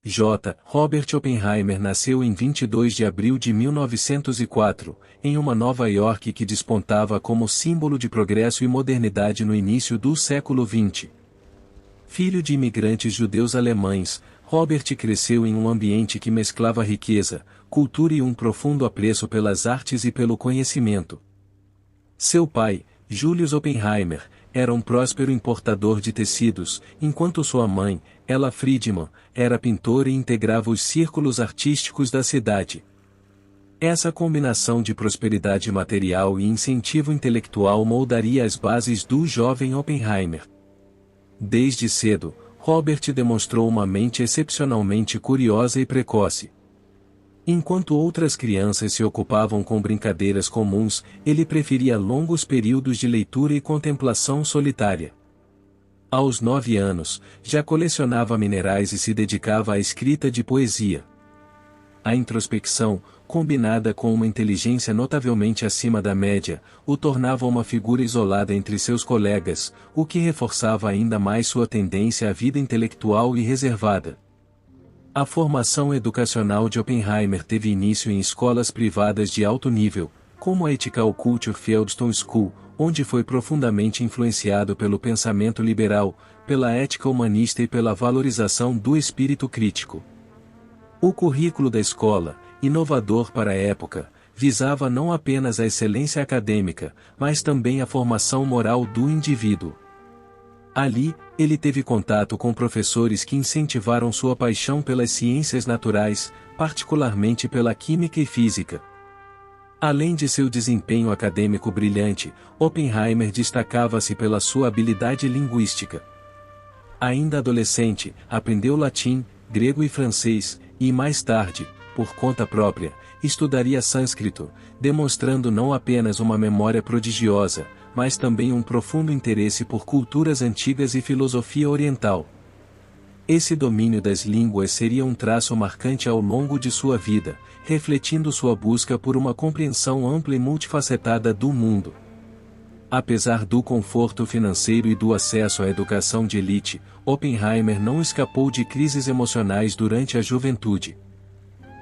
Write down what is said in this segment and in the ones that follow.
J. Robert Oppenheimer nasceu em 22 de abril de 1904, em uma Nova York que despontava como símbolo de progresso e modernidade no início do século XX. Filho de imigrantes judeus alemães, Robert cresceu em um ambiente que mesclava riqueza, cultura e um profundo apreço pelas artes e pelo conhecimento. Seu pai, Julius Oppenheimer, era um próspero importador de tecidos, enquanto sua mãe, Ella Friedman, era pintora e integrava os círculos artísticos da cidade. Essa combinação de prosperidade material e incentivo intelectual moldaria as bases do jovem Oppenheimer. Desde cedo, Robert demonstrou uma mente excepcionalmente curiosa e precoce. Enquanto outras crianças se ocupavam com brincadeiras comuns, ele preferia longos períodos de leitura e contemplação solitária. Aos 9 anos, já colecionava minerais e se dedicava à escrita de poesia. A introspecção, combinada com uma inteligência notavelmente acima da média, o tornava uma figura isolada entre seus colegas, o que reforçava ainda mais sua tendência à vida intelectual e reservada. A formação educacional de Oppenheimer teve início em escolas privadas de alto nível, como a Ethical Culture Fieldstone School, onde foi profundamente influenciado pelo pensamento liberal, pela ética humanista e pela valorização do espírito crítico. O currículo da escola, inovador para a época, visava não apenas a excelência acadêmica, mas também a formação moral do indivíduo. Ali, ele teve contato com professores que incentivaram sua paixão pelas ciências naturais, particularmente pela química e física. Além de seu desempenho acadêmico brilhante, Oppenheimer destacava-se pela sua habilidade linguística. Ainda adolescente, aprendeu latim, grego e francês, e mais tarde, por conta própria, estudaria sânscrito, demonstrando não apenas uma memória prodigiosa, mas também um profundo interesse por culturas antigas e filosofia oriental. Esse domínio das línguas seria um traço marcante ao longo de sua vida, refletindo sua busca por uma compreensão ampla e multifacetada do mundo. Apesar do conforto financeiro e do acesso à educação de elite, Oppenheimer não escapou de crises emocionais durante a juventude.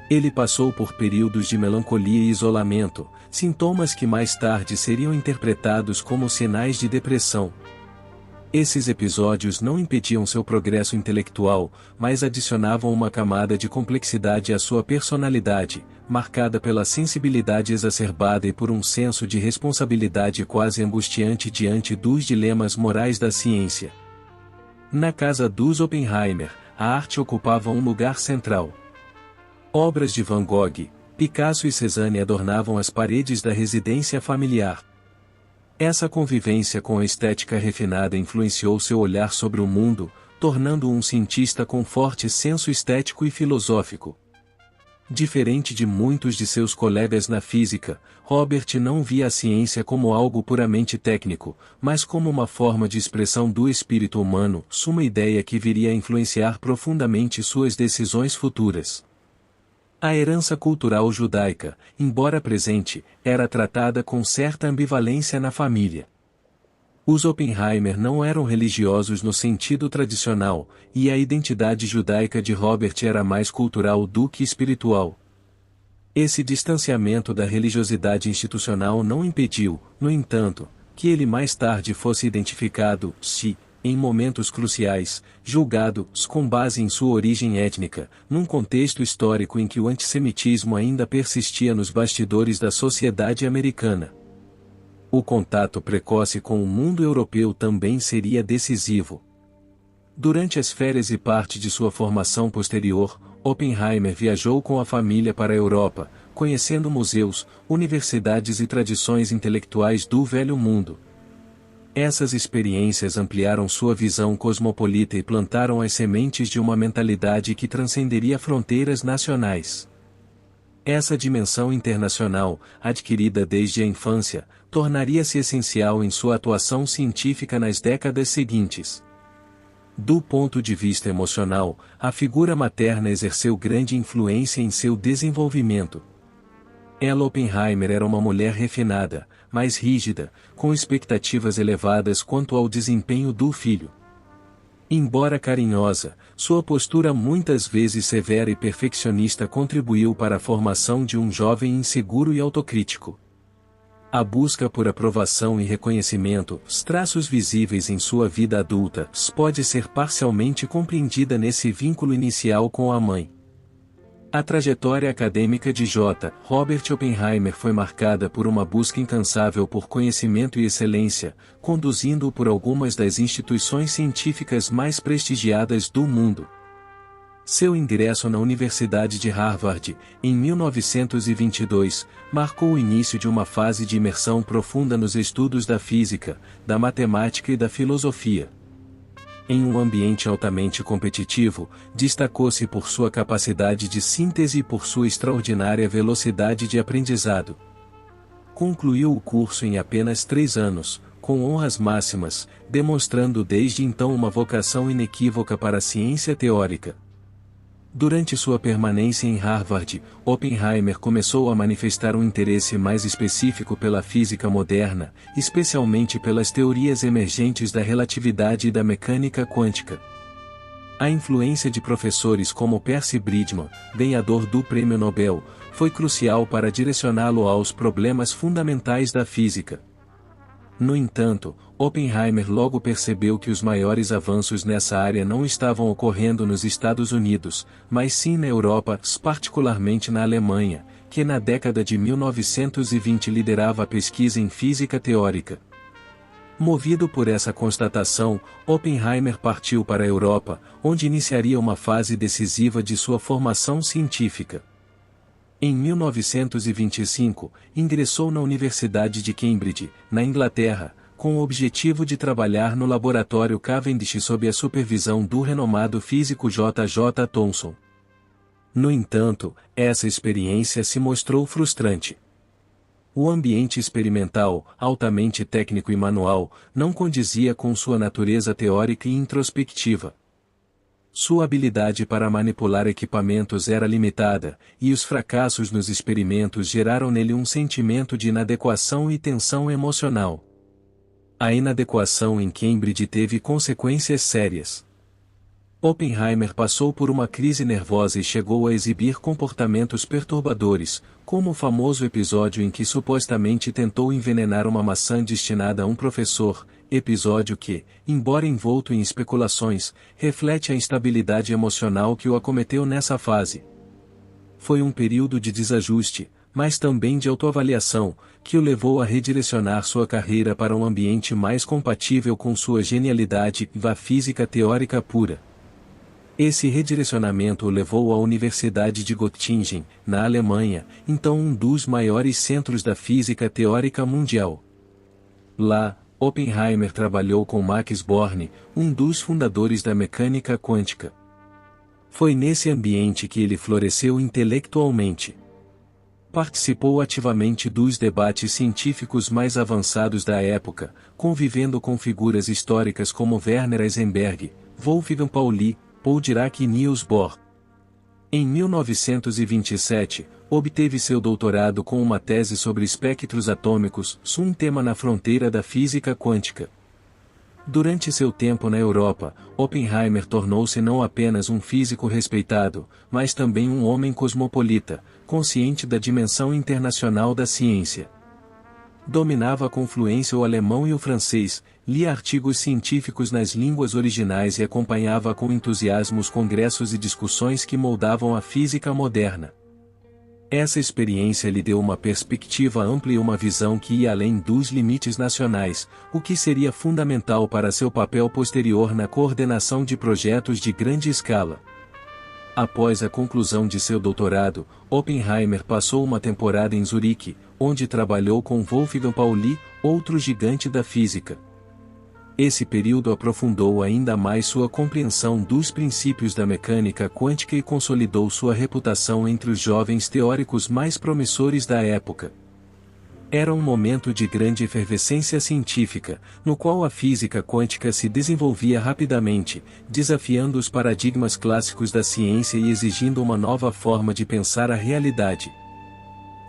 Ele passou por períodos de melancolia e isolamento, sintomas que mais tarde seriam interpretados como sinais de depressão. Esses episódios não impediam seu progresso intelectual, mas adicionavam uma camada de complexidade à sua personalidade, marcada pela sensibilidade exacerbada e por um senso de responsabilidade quase angustiante diante dos dilemas morais da ciência. Na casa dos Oppenheimer, a arte ocupava um lugar central. Obras de Van Gogh, Picasso e Cézanne adornavam as paredes da residência familiar. Essa convivência com a estética refinada influenciou seu olhar sobre o mundo, tornando-o um cientista com forte senso estético e filosófico. Diferente de muitos de seus colegas na física, Robert não via a ciência como algo puramente técnico, mas como uma forma de expressão do espírito humano, uma ideia que viria a influenciar profundamente suas decisões futuras. A herança cultural judaica, embora presente, era tratada com certa ambivalência na família. Os Oppenheimer não eram religiosos no sentido tradicional, e a identidade judaica de Robert era mais cultural do que espiritual. Esse distanciamento da religiosidade institucional não impediu, no entanto, que ele mais tarde fosse identificado, em momentos cruciais, julgado, com base em sua origem étnica, num contexto histórico em que o antissemitismo ainda persistia nos bastidores da sociedade americana. O contato precoce com o mundo europeu também seria decisivo. Durante as férias e parte de sua formação posterior, Oppenheimer viajou com a família para a Europa, conhecendo museus, universidades e tradições intelectuais do Velho Mundo. Essas experiências ampliaram sua visão cosmopolita e plantaram as sementes de uma mentalidade que transcenderia fronteiras nacionais. Essa dimensão internacional, adquirida desde a infância, tornaria-se essencial em sua atuação científica nas décadas seguintes. Do ponto de vista emocional, a figura materna exerceu grande influência em seu desenvolvimento. Ella Oppenheimer era uma mulher refinada, mais rígida, com expectativas elevadas quanto ao desempenho do filho. Embora carinhosa, sua postura muitas vezes severa e perfeccionista contribuiu para a formação de um jovem inseguro e autocrítico. A busca por aprovação e reconhecimento, os traços visíveis em sua vida adulta, pode ser parcialmente compreendida nesse vínculo inicial com a mãe. A trajetória acadêmica de J. Robert Oppenheimer foi marcada por uma busca incansável por conhecimento e excelência, conduzindo-o por algumas das instituições científicas mais prestigiadas do mundo. Seu ingresso na Universidade de Harvard, em 1922, marcou o início de uma fase de imersão profunda nos estudos da física, da matemática e da filosofia. Em um ambiente altamente competitivo, destacou-se por sua capacidade de síntese e por sua extraordinária velocidade de aprendizado. Concluiu o curso em apenas 3 anos, com honras máximas, demonstrando desde então uma vocação inequívoca para a ciência teórica. Durante sua permanência em Harvard, Oppenheimer começou a manifestar um interesse mais específico pela física moderna, especialmente pelas teorias emergentes da relatividade e da mecânica quântica. A influência de professores como Percy Bridgman, ganhador do Prêmio Nobel, foi crucial para direcioná-lo aos problemas fundamentais da física. No entanto, Oppenheimer logo percebeu que os maiores avanços nessa área não estavam ocorrendo nos Estados Unidos, mas sim na Europa, particularmente na Alemanha, que na década de 1920 liderava a pesquisa em física teórica. Movido por essa constatação, Oppenheimer partiu para a Europa, onde iniciaria uma fase decisiva de sua formação científica. Em 1925, ingressou na Universidade de Cambridge, na Inglaterra, com o objetivo de trabalhar no laboratório Cavendish sob a supervisão do renomado físico J. J. Thomson. No entanto, essa experiência se mostrou frustrante. O ambiente experimental, altamente técnico e manual, não condizia com sua natureza teórica e introspectiva. Sua habilidade para manipular equipamentos era limitada, e os fracassos nos experimentos geraram nele um sentimento de inadequação e tensão emocional. A inadequação em Cambridge teve consequências sérias. Oppenheimer passou por uma crise nervosa e chegou a exibir comportamentos perturbadores, como o famoso episódio em que supostamente tentou envenenar uma maçã destinada a um professor, episódio que, embora envolto em especulações, reflete a instabilidade emocional que o acometeu nessa fase. Foi um período de desajuste, mas também de autoavaliação, que o levou a redirecionar sua carreira para um ambiente mais compatível com sua genialidade e a física teórica pura. Esse redirecionamento o levou à Universidade de Göttingen, na Alemanha, então um dos maiores centros da física teórica mundial. Lá, Oppenheimer trabalhou com Max Born, um dos fundadores da mecânica quântica. Foi nesse ambiente que ele floresceu intelectualmente. Participou ativamente dos debates científicos mais avançados da época, convivendo com figuras históricas como Werner Heisenberg, Wolfgang Pauli, Paul Dirac e Niels Bohr. Em 1927, obteve seu doutorado com uma tese sobre espectros atômicos, um tema na fronteira da física quântica. Durante seu tempo na Europa, Oppenheimer tornou-se não apenas um físico respeitado, mas também um homem cosmopolita, consciente da dimensão internacional da ciência. Dominava com fluência o alemão e o francês, lia artigos científicos nas línguas originais e acompanhava com entusiasmo os congressos e discussões que moldavam a física moderna. Essa experiência lhe deu uma perspectiva ampla e uma visão que ia além dos limites nacionais, o que seria fundamental para seu papel posterior na coordenação de projetos de grande escala. Após a conclusão de seu doutorado, Oppenheimer passou uma temporada em Zurique, onde trabalhou com Wolfgang Pauli, outro gigante da física. Esse período aprofundou ainda mais sua compreensão dos princípios da mecânica quântica e consolidou sua reputação entre os jovens teóricos mais promissores da época. Era um momento de grande efervescência científica, no qual a física quântica se desenvolvia rapidamente, desafiando os paradigmas clássicos da ciência e exigindo uma nova forma de pensar a realidade.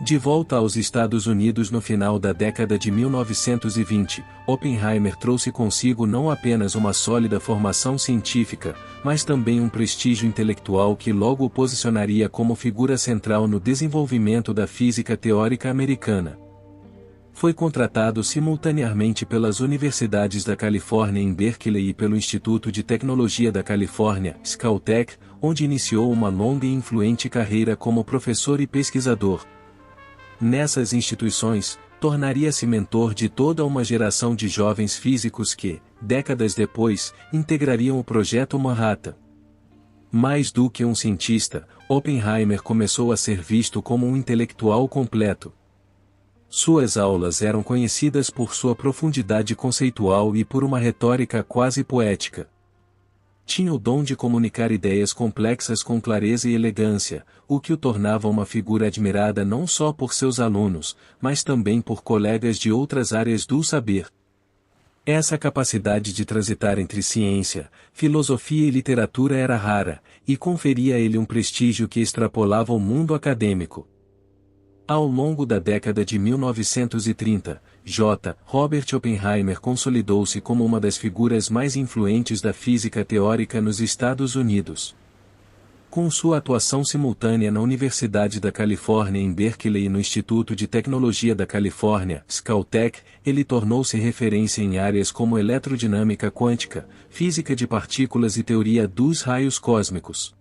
De volta aos Estados Unidos no final da década de 1920, Oppenheimer trouxe consigo não apenas uma sólida formação científica, mas também um prestígio intelectual que logo o posicionaria como figura central no desenvolvimento da física teórica americana. Foi contratado simultaneamente pelas universidades da Califórnia em Berkeley e pelo Instituto de Tecnologia da Califórnia, Caltech, onde iniciou uma longa e influente carreira como professor e pesquisador. Nessas instituições, tornaria-se mentor de toda uma geração de jovens físicos que, décadas depois, integrariam o Projeto Manhattan. Mais do que um cientista, Oppenheimer começou a ser visto como um intelectual completo. Suas aulas eram conhecidas por sua profundidade conceitual e por uma retórica quase poética. Tinha o dom de comunicar ideias complexas com clareza e elegância, o que o tornava uma figura admirada não só por seus alunos, mas também por colegas de outras áreas do saber. Essa capacidade de transitar entre ciência, filosofia e literatura era rara, e conferia a ele um prestígio que extrapolava o mundo acadêmico. Ao longo da década de 1930, Robert Oppenheimer consolidou-se como uma das figuras mais influentes da física teórica nos Estados Unidos. Com sua atuação simultânea na Universidade da Califórnia em Berkeley e no Instituto de Tecnologia da Califórnia, Caltech, ele tornou-se referência em áreas como eletrodinâmica quântica, física de partículas e teoria dos raios cósmicos.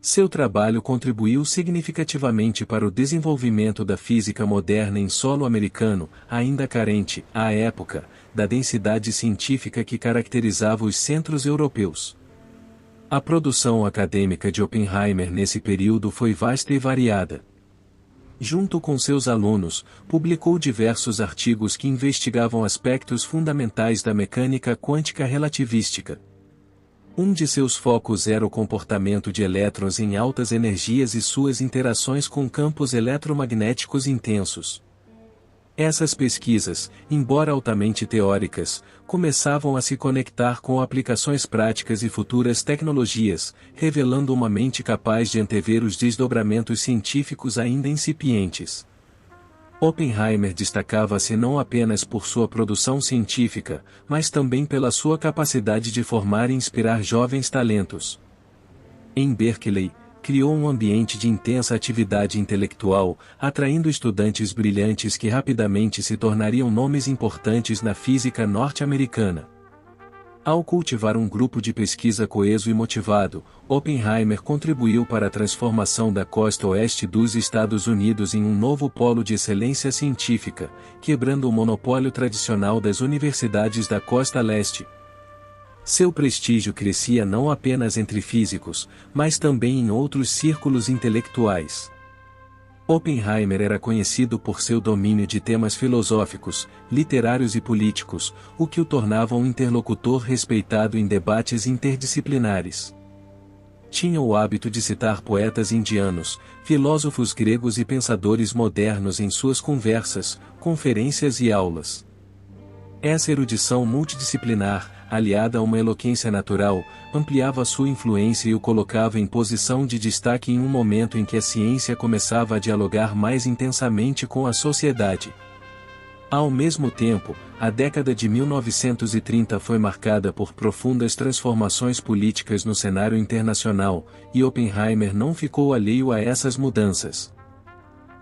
Seu trabalho contribuiu significativamente para o desenvolvimento da física moderna em solo americano, ainda carente, à época, da densidade científica que caracterizava os centros europeus. A produção acadêmica de Oppenheimer nesse período foi vasta e variada. Junto com seus alunos, publicou diversos artigos que investigavam aspectos fundamentais da mecânica quântica relativística. Um de seus focos era o comportamento de elétrons em altas energias e suas interações com campos eletromagnéticos intensos. Essas pesquisas, embora altamente teóricas, começavam a se conectar com aplicações práticas e futuras tecnologias, revelando uma mente capaz de antever os desdobramentos científicos ainda incipientes. Oppenheimer destacava-se não apenas por sua produção científica, mas também pela sua capacidade de formar e inspirar jovens talentos. Em Berkeley, criou um ambiente de intensa atividade intelectual, atraindo estudantes brilhantes que rapidamente se tornariam nomes importantes na física norte-americana. Ao cultivar um grupo de pesquisa coeso e motivado, Oppenheimer contribuiu para a transformação da costa oeste dos Estados Unidos em um novo polo de excelência científica, quebrando o monopólio tradicional das universidades da costa leste. Seu prestígio crescia não apenas entre físicos, mas também em outros círculos intelectuais. Oppenheimer era conhecido por seu domínio de temas filosóficos, literários e políticos, o que o tornava um interlocutor respeitado em debates interdisciplinares. Tinha o hábito de citar poetas indianos, filósofos gregos e pensadores modernos em suas conversas, conferências e aulas. Essa erudição multidisciplinar, aliada a uma eloquência natural, ampliava sua influência e o colocava em posição de destaque em um momento em que a ciência começava a dialogar mais intensamente com a sociedade. Ao mesmo tempo, a década de 1930 foi marcada por profundas transformações políticas no cenário internacional, e Oppenheimer não ficou alheio a essas mudanças.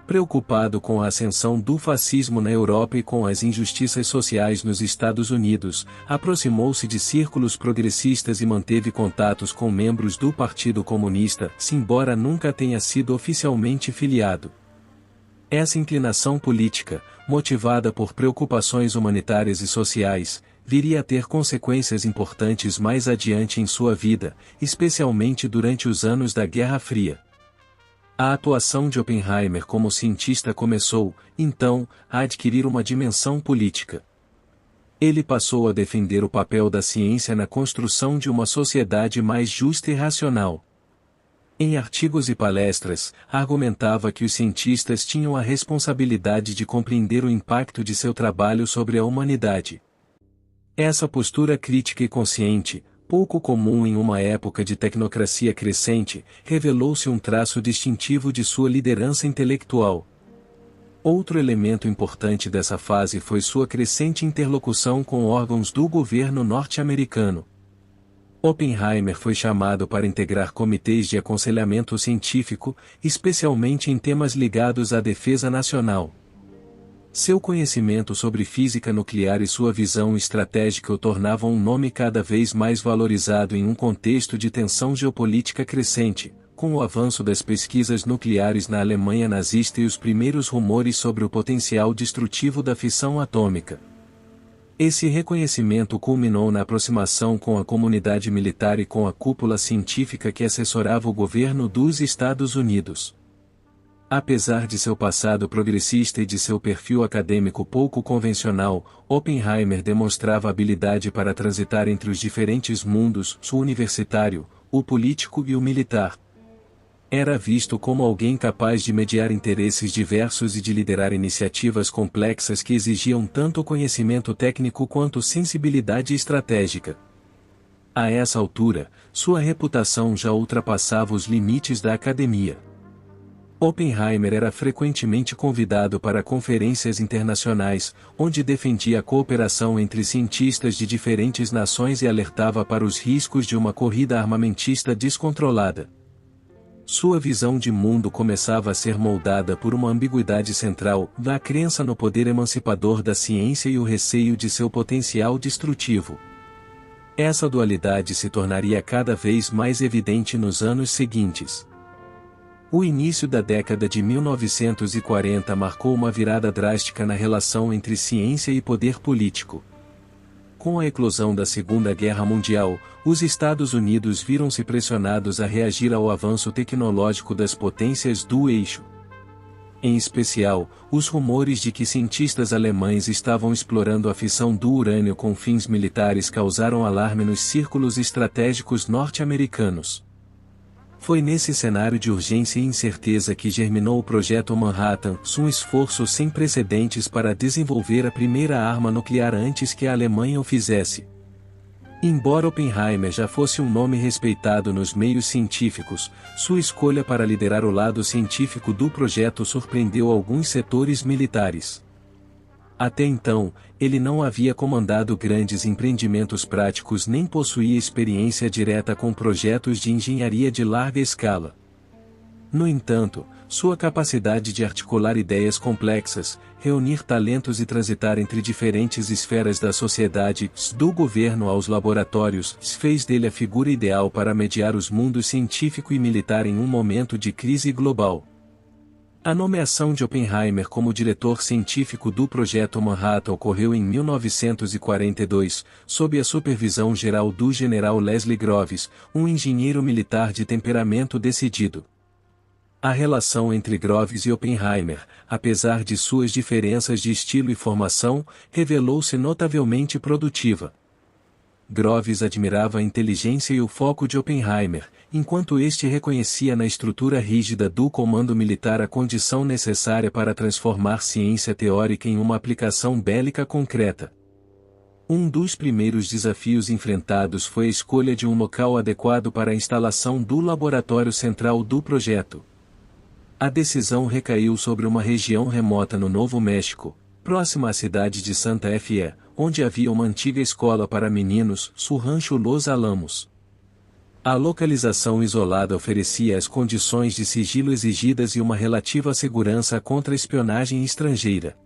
Preocupado com a ascensão do fascismo na Europa e com as injustiças sociais nos Estados Unidos, aproximou-se de círculos progressistas e manteve contatos com membros do Partido Comunista, embora nunca tenha sido oficialmente filiado. Essa inclinação política, motivada por preocupações humanitárias e sociais, viria a ter consequências importantes mais adiante em sua vida, especialmente durante os anos da Guerra Fria. A atuação de Oppenheimer como cientista começou, então, a adquirir uma dimensão política. Ele passou a defender o papel da ciência na construção de uma sociedade mais justa e racional. Em artigos e palestras, argumentava que os cientistas tinham a responsabilidade de compreender o impacto de seu trabalho sobre a humanidade. Essa postura crítica e consciente, pouco comum em uma época de tecnocracia crescente, revelou-se um traço distintivo de sua liderança intelectual. Outro elemento importante dessa fase foi sua crescente interlocução com órgãos do governo norte-americano. Oppenheimer foi chamado para integrar comitês de aconselhamento científico, especialmente em temas ligados à defesa nacional. Seu conhecimento sobre física nuclear e sua visão estratégica o tornavam um nome cada vez mais valorizado em um contexto de tensão geopolítica crescente, com o avanço das pesquisas nucleares na Alemanha nazista e os primeiros rumores sobre o potencial destrutivo da fissão atômica. Esse reconhecimento culminou na aproximação com a comunidade militar e com a cúpula científica que assessorava o governo dos Estados Unidos. Apesar de seu passado progressista e de seu perfil acadêmico pouco convencional, Oppenheimer demonstrava habilidade para transitar entre os diferentes mundos, o universitário, o político e o militar. Era visto como alguém capaz de mediar interesses diversos e de liderar iniciativas complexas que exigiam tanto conhecimento técnico quanto sensibilidade estratégica. A essa altura, sua reputação já ultrapassava os limites da academia. Oppenheimer era frequentemente convidado para conferências internacionais, onde defendia a cooperação entre cientistas de diferentes nações e alertava para os riscos de uma corrida armamentista descontrolada. Sua visão de mundo começava a ser moldada por uma ambiguidade central, da crença no poder emancipador da ciência e o receio de seu potencial destrutivo. Essa dualidade se tornaria cada vez mais evidente nos anos seguintes. O início da década de 1940 marcou uma virada drástica na relação entre ciência e poder político. Com a eclosão da Segunda Guerra Mundial, os Estados Unidos viram-se pressionados a reagir ao avanço tecnológico das potências do eixo. Em especial, os rumores de que cientistas alemães estavam explorando a fissão do urânio com fins militares causaram alarme nos círculos estratégicos norte-americanos. Foi nesse cenário de urgência e incerteza que germinou o Projeto Manhattan, um esforço sem precedentes para desenvolver a primeira arma nuclear antes que a Alemanha o fizesse. Embora Oppenheimer já fosse um nome respeitado nos meios científicos, sua escolha para liderar o lado científico do projeto surpreendeu alguns setores militares. Até então, ele não havia comandado grandes empreendimentos práticos nem possuía experiência direta com projetos de engenharia de larga escala. No entanto, sua capacidade de articular ideias complexas, reunir talentos e transitar entre diferentes esferas da sociedade, do governo aos laboratórios, fez dele a figura ideal para mediar os mundos científico e militar em um momento de crise global. A nomeação de Oppenheimer como diretor científico do Projeto Manhattan ocorreu em 1942, sob a supervisão geral do general Leslie Groves, um engenheiro militar de temperamento decidido. A relação entre Groves e Oppenheimer, apesar de suas diferenças de estilo e formação, revelou-se notavelmente produtiva. Groves admirava a inteligência e o foco de Oppenheimer, enquanto este reconhecia na estrutura rígida do comando militar a condição necessária para transformar ciência teórica em uma aplicação bélica concreta. Um dos primeiros desafios enfrentados foi a escolha de um local adequado para a instalação do laboratório central do projeto. A decisão recaiu sobre uma região remota no Novo México, próxima à cidade de Santa Fe, onde havia uma antiga escola para meninos, o Rancho Los Alamos. A localização isolada oferecia as condições de sigilo exigidas e uma relativa segurança contra a espionagem estrangeira.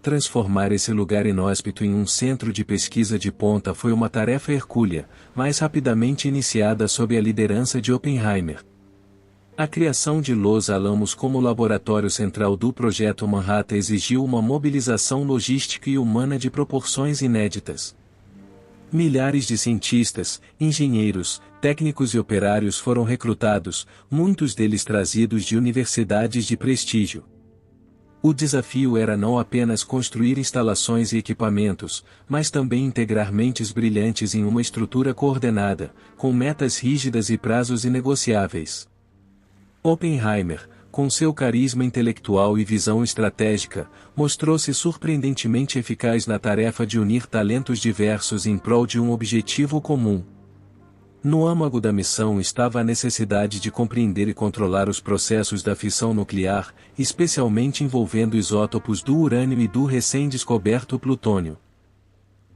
Transformar esse lugar inóspito em um centro de pesquisa de ponta foi uma tarefa hercúlea, mas rapidamente iniciada sob a liderança de Oppenheimer. A criação de Los Alamos como laboratório central do Projeto Manhattan exigiu uma mobilização logística e humana de proporções inéditas. Milhares de cientistas, engenheiros, técnicos e operários foram recrutados, muitos deles trazidos de universidades de prestígio. O desafio era não apenas construir instalações e equipamentos, mas também integrar mentes brilhantes em uma estrutura coordenada, com metas rígidas e prazos inegociáveis. Oppenheimer, com seu carisma intelectual e visão estratégica, mostrou-se surpreendentemente eficaz na tarefa de unir talentos diversos em prol de um objetivo comum. No âmago da missão estava a necessidade de compreender e controlar os processos da fissão nuclear, especialmente envolvendo isótopos do urânio e do recém-descoberto plutônio.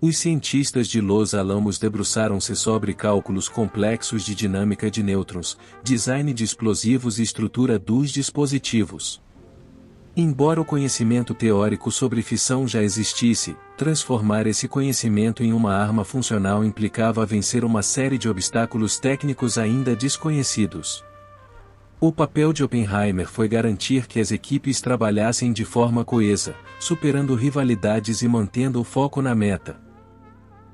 Os cientistas de Los Alamos debruçaram-se sobre cálculos complexos de dinâmica de nêutrons, design de explosivos e estrutura dos dispositivos. Embora o conhecimento teórico sobre fissão já existisse, transformar esse conhecimento em uma arma funcional implicava vencer uma série de obstáculos técnicos ainda desconhecidos. O papel de Oppenheimer foi garantir que as equipes trabalhassem de forma coesa, superando rivalidades e mantendo o foco na meta.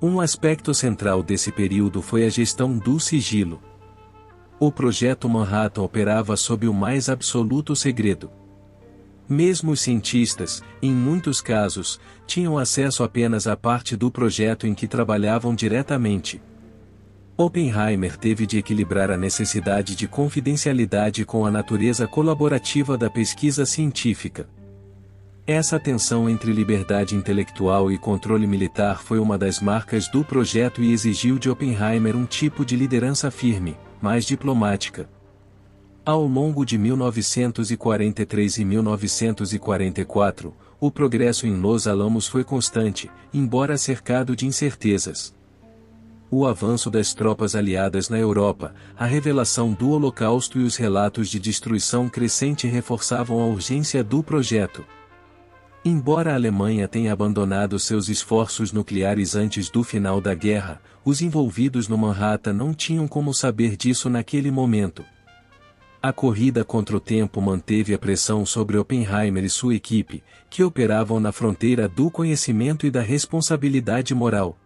Um aspecto central desse período foi a gestão do sigilo. O projeto Manhattan operava sob o mais absoluto segredo. Mesmo os cientistas, em muitos casos, tinham acesso apenas à parte do projeto em que trabalhavam diretamente. Oppenheimer teve de equilibrar a necessidade de confidencialidade com a natureza colaborativa da pesquisa científica. Essa tensão entre liberdade intelectual e controle militar foi uma das marcas do projeto e exigiu de Oppenheimer um tipo de liderança firme, mais diplomática. Ao longo de 1943 e 1944, o progresso em Los Alamos foi constante, embora cercado de incertezas. O avanço das tropas aliadas na Europa, a revelação do Holocausto e os relatos de destruição crescente reforçavam a urgência do projeto. Embora a Alemanha tenha abandonado seus esforços nucleares antes do final da guerra, os envolvidos no Manhattan não tinham como saber disso naquele momento. A corrida contra o tempo manteve a pressão sobre Oppenheimer e sua equipe, que operavam na fronteira do conhecimento e da responsabilidade moral.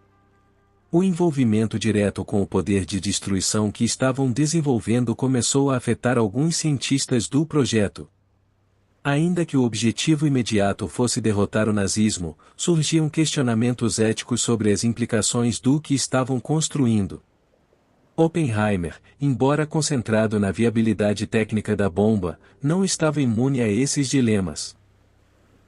O envolvimento direto com o poder de destruição que estavam desenvolvendo começou a afetar alguns cientistas do projeto. Ainda que o objetivo imediato fosse derrotar o nazismo, surgiam questionamentos éticos sobre as implicações do que estavam construindo. Oppenheimer, embora concentrado na viabilidade técnica da bomba, não estava imune a esses dilemas.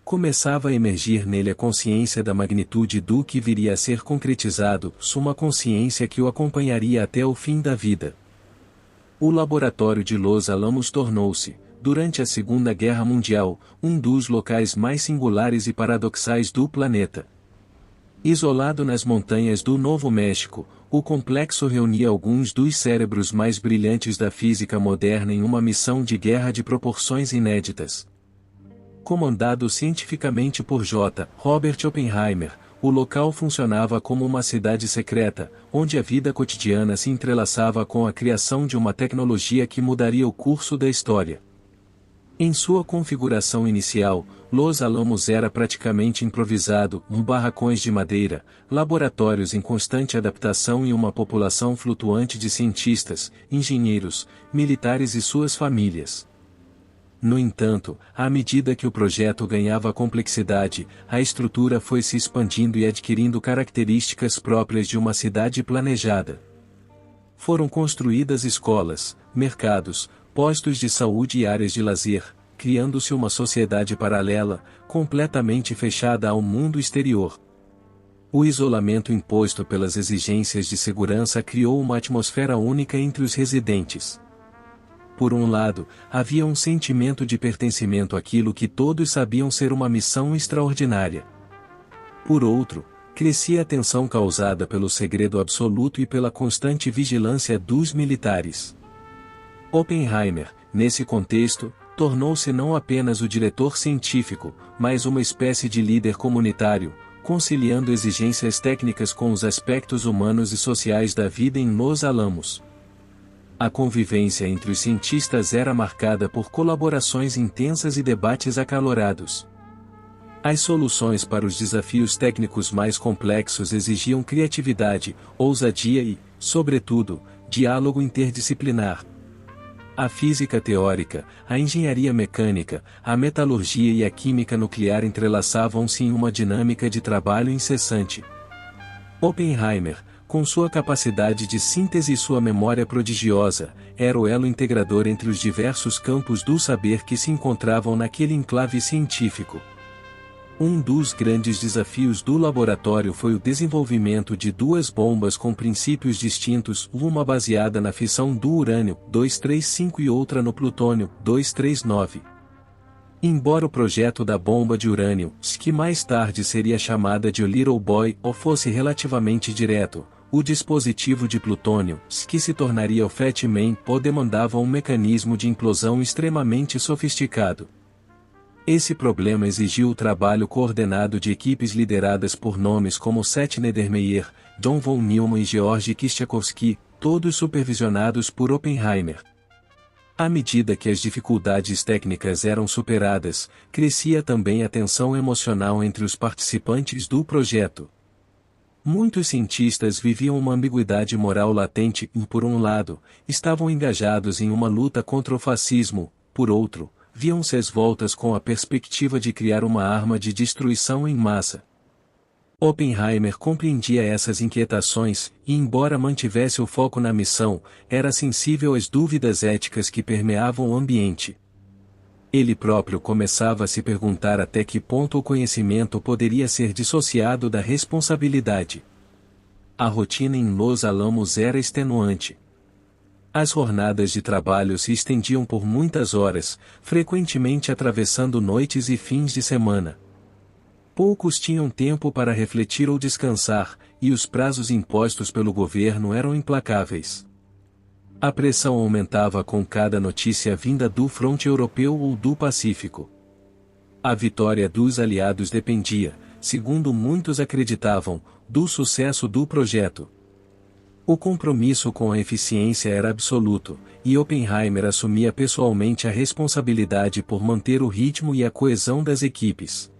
Começava a emergir nele a consciência da magnitude do que viria a ser concretizado, uma consciência que o acompanharia até o fim da vida. O laboratório de Los Alamos tornou-se, durante a Segunda Guerra Mundial, um dos locais mais singulares e paradoxais do planeta. Isolado nas montanhas do Novo México, o complexo reunia alguns dos cérebros mais brilhantes da física moderna em uma missão de guerra de proporções inéditas. Comandado cientificamente por J. Robert Oppenheimer, o local funcionava como uma cidade secreta, onde a vida cotidiana se entrelaçava com a criação de uma tecnologia que mudaria o curso da história. Em sua configuração inicial, Los Alamos era praticamente improvisado, barracões de madeira, laboratórios em constante adaptação e uma população flutuante de cientistas, engenheiros, militares e suas famílias. No entanto, à medida que o projeto ganhava complexidade, a estrutura foi se expandindo e adquirindo características próprias de uma cidade planejada. Foram construídas escolas, mercados, postos de saúde e áreas de lazer, criando-se uma sociedade paralela, completamente fechada ao mundo exterior. O isolamento imposto pelas exigências de segurança criou uma atmosfera única entre os residentes. Por um lado, havia um sentimento de pertencimento àquilo que todos sabiam ser uma missão extraordinária. Por outro, crescia a tensão causada pelo segredo absoluto e pela constante vigilância dos militares. Oppenheimer, nesse contexto, tornou-se não apenas o diretor científico, mas uma espécie de líder comunitário, conciliando exigências técnicas com os aspectos humanos e sociais da vida em Los Alamos. A convivência entre os cientistas era marcada por colaborações intensas e debates acalorados. As soluções para os desafios técnicos mais complexos exigiam criatividade, ousadia e, sobretudo, diálogo interdisciplinar. A física teórica, a engenharia mecânica, a metalurgia e a química nuclear entrelaçavam-se em uma dinâmica de trabalho incessante. Oppenheimer, com sua capacidade de síntese e sua memória prodigiosa, era o elo integrador entre os diversos campos do saber que se encontravam naquele enclave científico. Um dos grandes desafios do laboratório foi o desenvolvimento de duas bombas com princípios distintos, uma baseada na fissão do urânio 235 e outra no plutônio 239. Embora o projeto da bomba de urânio, que mais tarde seria chamada de Little Boy, fosse relativamente direto, o dispositivo de plutônio, que se tornaria o Fat Man, demandava um mecanismo de implosão extremamente sofisticado. Esse problema exigiu o trabalho coordenado de equipes lideradas por nomes como Seth Neddermeyer, John von Neumann e Georg Kistiakowsky, todos supervisionados por Oppenheimer. À medida que as dificuldades técnicas eram superadas, crescia também a tensão emocional entre os participantes do projeto. Muitos cientistas viviam uma ambiguidade moral latente e, por um lado, estavam engajados em uma luta contra o fascismo, por outro, viam-se às voltas com a perspectiva de criar uma arma de destruição em massa. Oppenheimer compreendia essas inquietações, e embora mantivesse o foco na missão, era sensível às dúvidas éticas que permeavam o ambiente. Ele próprio começava a se perguntar até que ponto o conhecimento poderia ser dissociado da responsabilidade. A rotina em Los Alamos era extenuante. As jornadas de trabalho se estendiam por muitas horas, frequentemente atravessando noites e fins de semana. Poucos tinham tempo para refletir ou descansar, e os prazos impostos pelo governo eram implacáveis. A pressão aumentava com cada notícia vinda do fronte europeu ou do Pacífico. A vitória dos aliados dependia, segundo muitos acreditavam, do sucesso do projeto. O compromisso com a eficiência era absoluto, e Oppenheimer assumia pessoalmente a responsabilidade por manter o ritmo e a coesão das equipes.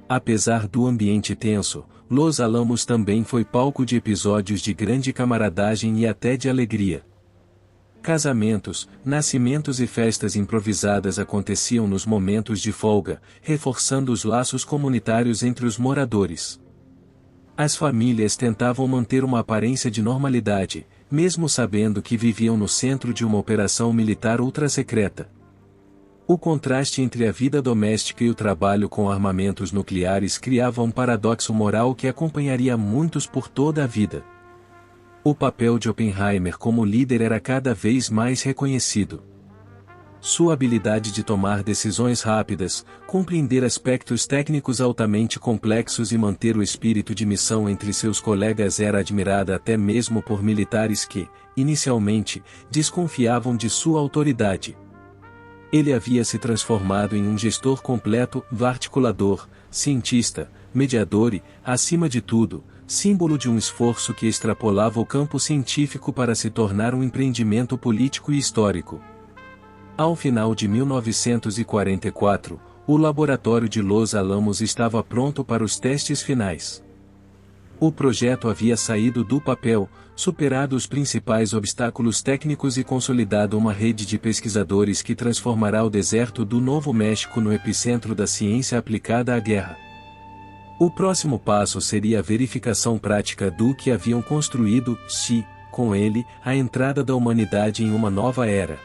Apesar do ambiente tenso, Los Alamos também foi palco de episódios de grande camaradagem e até de alegria. Casamentos, nascimentos e festas improvisadas aconteciam nos momentos de folga, reforçando os laços comunitários entre os moradores. As famílias tentavam manter uma aparência de normalidade, mesmo sabendo que viviam no centro de uma operação militar ultra-secreta. O contraste entre a vida doméstica e o trabalho com armamentos nucleares criava um paradoxo moral que acompanharia muitos por toda a vida. O papel de Oppenheimer como líder era cada vez mais reconhecido. Sua habilidade de tomar decisões rápidas, compreender aspectos técnicos altamente complexos e manter o espírito de missão entre seus colegas era admirada até mesmo por militares que, inicialmente, desconfiavam de sua autoridade. Ele havia se transformado em um gestor completo, articulador, cientista, mediador e, acima de tudo, símbolo de um esforço que extrapolava o campo científico para se tornar um empreendimento político e histórico. Ao final de 1944, o laboratório de Los Alamos estava pronto para os testes finais. O projeto havia saído do papel, superado os principais obstáculos técnicos e consolidado uma rede de pesquisadores que transformará o deserto do Novo México no epicentro da ciência aplicada à guerra. O próximo passo seria a verificação prática do que haviam construído, com ele, a entrada da humanidade em uma nova era.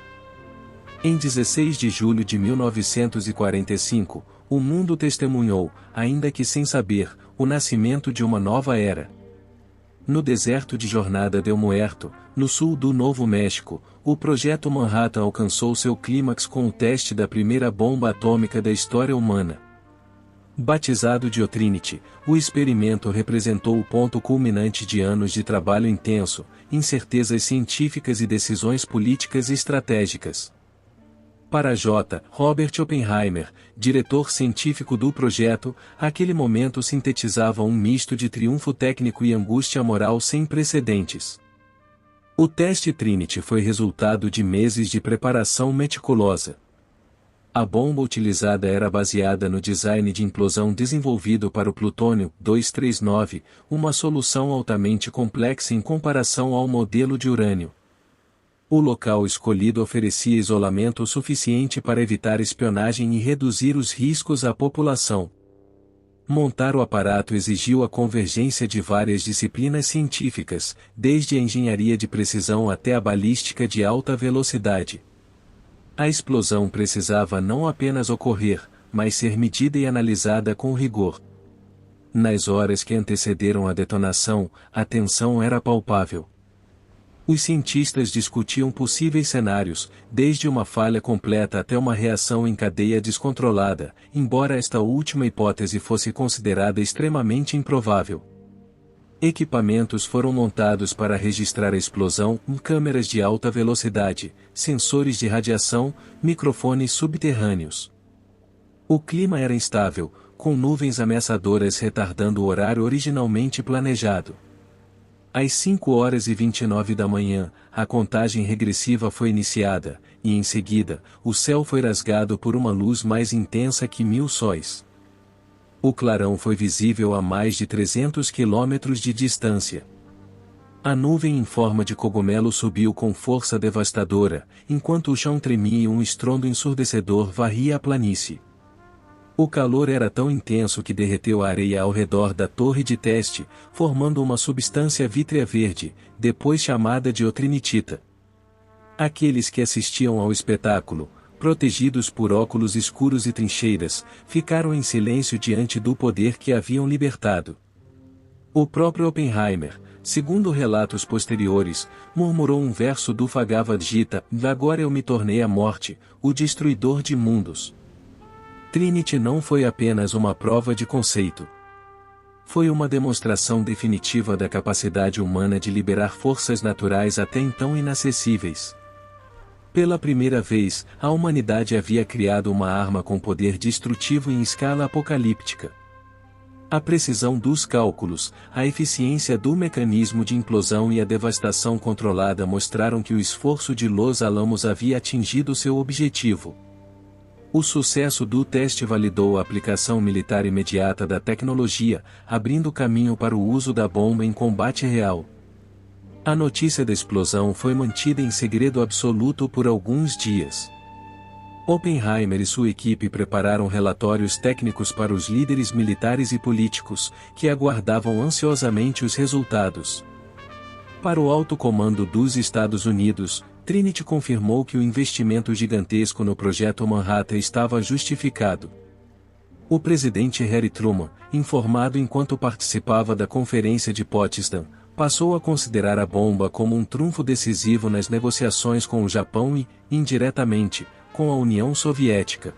Em 16 de julho de 1945, o mundo testemunhou, ainda que sem saber, o nascimento de uma nova era. No deserto de Jornada del Muerto, no sul do Novo México, o projeto Manhattan alcançou seu clímax com o teste da primeira bomba atômica da história humana. Batizado de Trinity, o experimento representou o ponto culminante de anos de trabalho intenso, incertezas científicas e decisões políticas estratégicas. Para Robert Oppenheimer, diretor científico do projeto, aquele momento sintetizava um misto de triunfo técnico e angústia moral sem precedentes. O teste Trinity foi resultado de meses de preparação meticulosa. A bomba utilizada era baseada no design de implosão desenvolvido para o plutônio 239, uma solução altamente complexa em comparação ao modelo de urânio. O local escolhido oferecia isolamento suficiente para evitar espionagem e reduzir os riscos à população. Montar o aparato exigiu a convergência de várias disciplinas científicas, desde a engenharia de precisão até a balística de alta velocidade. A explosão precisava não apenas ocorrer, mas ser medida e analisada com rigor. Nas horas que antecederam a detonação, a tensão era palpável. Os cientistas discutiam possíveis cenários, desde uma falha completa até uma reação em cadeia descontrolada, embora esta última hipótese fosse considerada extremamente improvável. Equipamentos foram montados para registrar a explosão, câmeras de alta velocidade, sensores de radiação, microfones subterrâneos. O clima era instável, com nuvens ameaçadoras retardando o horário originalmente planejado. Às 5h29 da manhã, a contagem regressiva foi iniciada, e em seguida, o céu foi rasgado por uma luz mais intensa que 1000 sóis. O clarão foi visível a mais de 300 quilômetros de distância. A nuvem em forma de cogumelo subiu com força devastadora, enquanto o chão tremia e um estrondo ensurdecedor varria a planície. O calor era tão intenso que derreteu a areia ao redor da torre de teste, formando uma substância vítrea verde, depois chamada de otrinitita. Aqueles que assistiam ao espetáculo, protegidos por óculos escuros e trincheiras, ficaram em silêncio diante do poder que haviam libertado. O próprio Oppenheimer, segundo relatos posteriores, murmurou um verso do Bhagavad Gita: "Agora eu me tornei a morte, o destruidor de mundos." Trinity não foi apenas uma prova de conceito. Foi uma demonstração definitiva da capacidade humana de liberar forças naturais até então inacessíveis. Pela primeira vez, a humanidade havia criado uma arma com poder destrutivo em escala apocalíptica. A precisão dos cálculos, a eficiência do mecanismo de implosão e a devastação controlada mostraram que o esforço de Los Alamos havia atingido seu objetivo. O sucesso do teste validou a aplicação militar imediata da tecnologia, abrindo caminho para o uso da bomba em combate real. A notícia da explosão foi mantida em segredo absoluto por alguns dias. Oppenheimer e sua equipe prepararam relatórios técnicos para os líderes militares e políticos, que aguardavam ansiosamente os resultados. Para o alto comando dos Estados Unidos, Trinity confirmou que o investimento gigantesco no projeto Manhattan estava justificado. O presidente Harry Truman, informado enquanto participava da Conferência de Potsdam, passou a considerar a bomba como um trunfo decisivo nas negociações com o Japão e, indiretamente, com a União Soviética.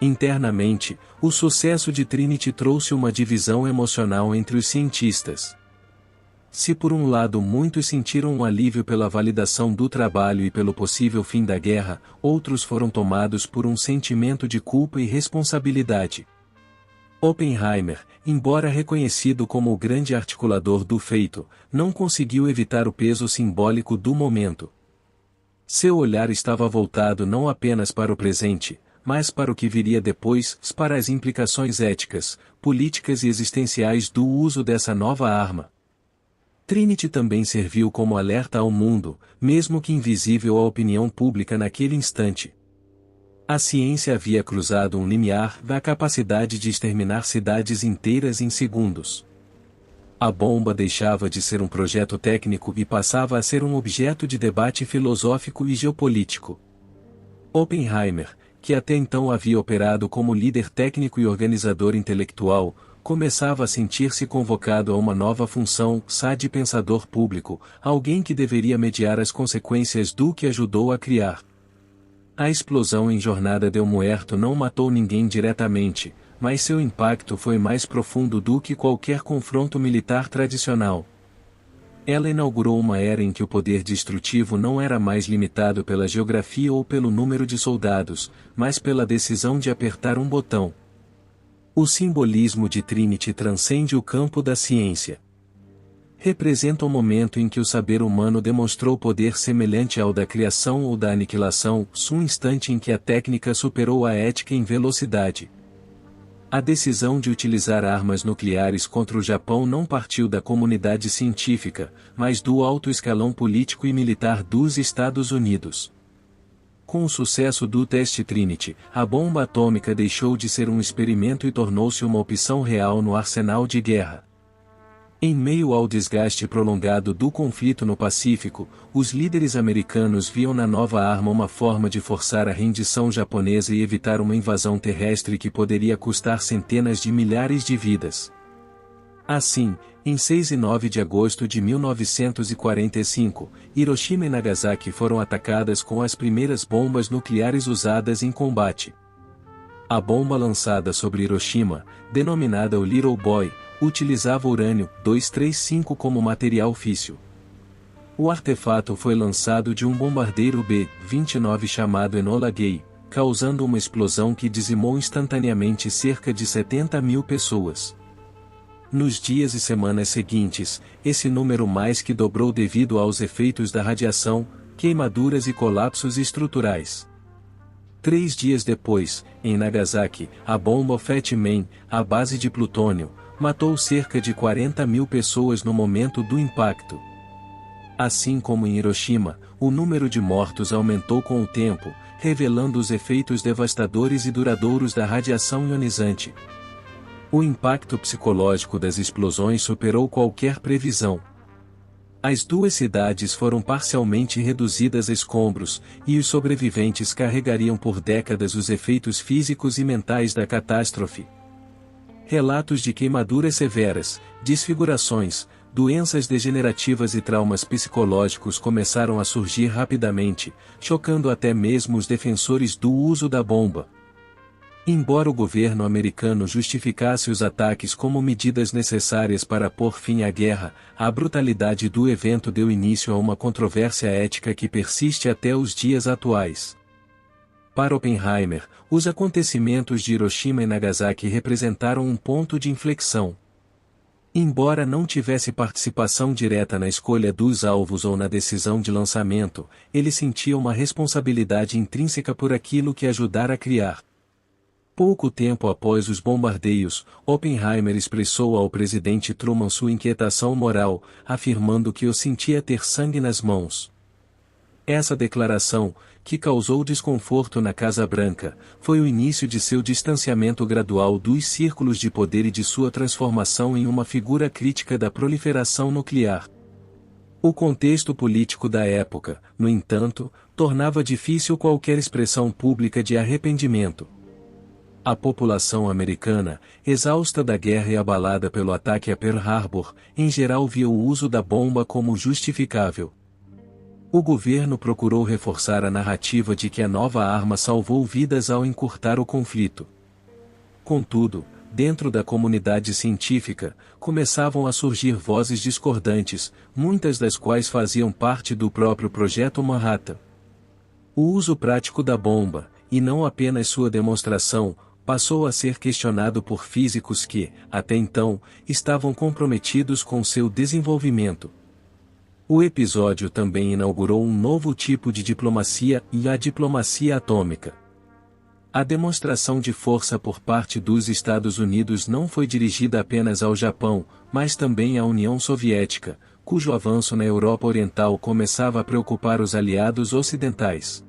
Internamente, o sucesso de Trinity trouxe uma divisão emocional entre os cientistas. Se por um lado muitos sentiram um alívio pela validação do trabalho e pelo possível fim da guerra, outros foram tomados por um sentimento de culpa e responsabilidade. Oppenheimer, embora reconhecido como o grande articulador do feito, não conseguiu evitar o peso simbólico do momento. Seu olhar estava voltado não apenas para o presente, mas para o que viria depois, para as implicações éticas, políticas e existenciais do uso dessa nova arma. Trinity também serviu como alerta ao mundo, mesmo que invisível à opinião pública naquele instante. A ciência havia cruzado um limiar da capacidade de exterminar cidades inteiras em segundos. A bomba deixava de ser um projeto técnico e passava a ser um objeto de debate filosófico e geopolítico. Oppenheimer, que até então havia operado como líder técnico e organizador intelectual, começava a sentir-se convocado a uma nova função, de pensador público, alguém que deveria mediar as consequências do que ajudou a criar. A explosão em Jornada del Muerto não matou ninguém diretamente, mas seu impacto foi mais profundo do que qualquer confronto militar tradicional. Ela inaugurou uma era em que o poder destrutivo não era mais limitado pela geografia ou pelo número de soldados, mas pela decisão de apertar um botão. O simbolismo de Trinity transcende o campo da ciência. Representa o momento em que o saber humano demonstrou poder semelhante ao da criação ou da aniquilação, um instante em que a técnica superou a ética em velocidade. A decisão de utilizar armas nucleares contra o Japão não partiu da comunidade científica, mas do alto escalão político e militar dos Estados Unidos. Com o sucesso do teste Trinity, a bomba atômica deixou de ser um experimento e tornou-se uma opção real no arsenal de guerra. Em meio ao desgaste prolongado do conflito no Pacífico, os líderes americanos viam na nova arma uma forma de forçar a rendição japonesa e evitar uma invasão terrestre que poderia custar centenas de milhares de vidas. Assim, em 6 e 9 de agosto de 1945, Hiroshima e Nagasaki foram atacadas com as primeiras bombas nucleares usadas em combate. A bomba lançada sobre Hiroshima, denominada o Little Boy, utilizava urânio-235 como material físsil. O artefato foi lançado de um bombardeiro B-29 chamado Enola Gay, causando uma explosão que dizimou instantaneamente cerca de 70 mil pessoas. Nos dias e semanas seguintes, esse número mais que dobrou devido aos efeitos da radiação, queimaduras e colapsos estruturais. 3 dias depois, em Nagasaki, a bomba Fat Man, à base de plutônio, matou cerca de 40 mil pessoas no momento do impacto. Assim como em Hiroshima, o número de mortos aumentou com o tempo, revelando os efeitos devastadores e duradouros da radiação ionizante. O impacto psicológico das explosões superou qualquer previsão. As duas cidades foram parcialmente reduzidas a escombros, e os sobreviventes carregariam por décadas os efeitos físicos e mentais da catástrofe. Relatos de queimaduras severas, desfigurações, doenças degenerativas e traumas psicológicos começaram a surgir rapidamente, chocando até mesmo os defensores do uso da bomba. Embora o governo americano justificasse os ataques como medidas necessárias para pôr fim à guerra, a brutalidade do evento deu início a uma controvérsia ética que persiste até os dias atuais. Para Oppenheimer, os acontecimentos de Hiroshima e Nagasaki representaram um ponto de inflexão. Embora não tivesse participação direta na escolha dos alvos ou na decisão de lançamento, ele sentia uma responsabilidade intrínseca por aquilo que ajudara a criar. Pouco tempo após os bombardeios, Oppenheimer expressou ao presidente Truman sua inquietação moral, afirmando que o sentia ter sangue nas mãos. Essa declaração, que causou desconforto na Casa Branca, foi o início de seu distanciamento gradual dos círculos de poder e de sua transformação em uma figura crítica da proliferação nuclear. O contexto político da época, no entanto, tornava difícil qualquer expressão pública de arrependimento. A população americana, exausta da guerra e abalada pelo ataque a Pearl Harbor, em geral via o uso da bomba como justificável. O governo procurou reforçar a narrativa de que a nova arma salvou vidas ao encurtar o conflito. Contudo, dentro da comunidade científica, começavam a surgir vozes discordantes, muitas das quais faziam parte do próprio Projeto Manhattan. O uso prático da bomba, e não apenas sua demonstração, passou a ser questionado por físicos que, até então, estavam comprometidos com seu desenvolvimento. O episódio também inaugurou um novo tipo de diplomacia, a diplomacia atômica. A demonstração de força por parte dos Estados Unidos não foi dirigida apenas ao Japão, mas também à União Soviética, cujo avanço na Europa Oriental começava a preocupar os aliados ocidentais.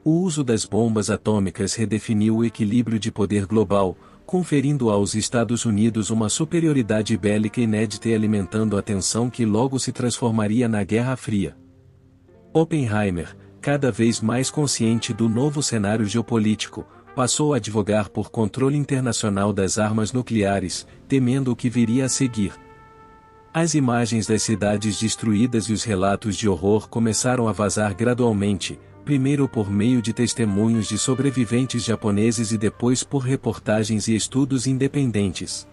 O uso das bombas atômicas redefiniu o equilíbrio de poder global, conferindo aos Estados Unidos uma superioridade bélica inédita e alimentando a tensão que logo se transformaria na Guerra Fria. Oppenheimer, cada vez mais consciente do novo cenário geopolítico, passou a advogar por controle internacional das armas nucleares, temendo o que viria a seguir. As imagens das cidades destruídas e os relatos de horror começaram a vazar gradualmente, primeiro por meio de testemunhos de sobreviventes japoneses e depois por reportagens e estudos independentes.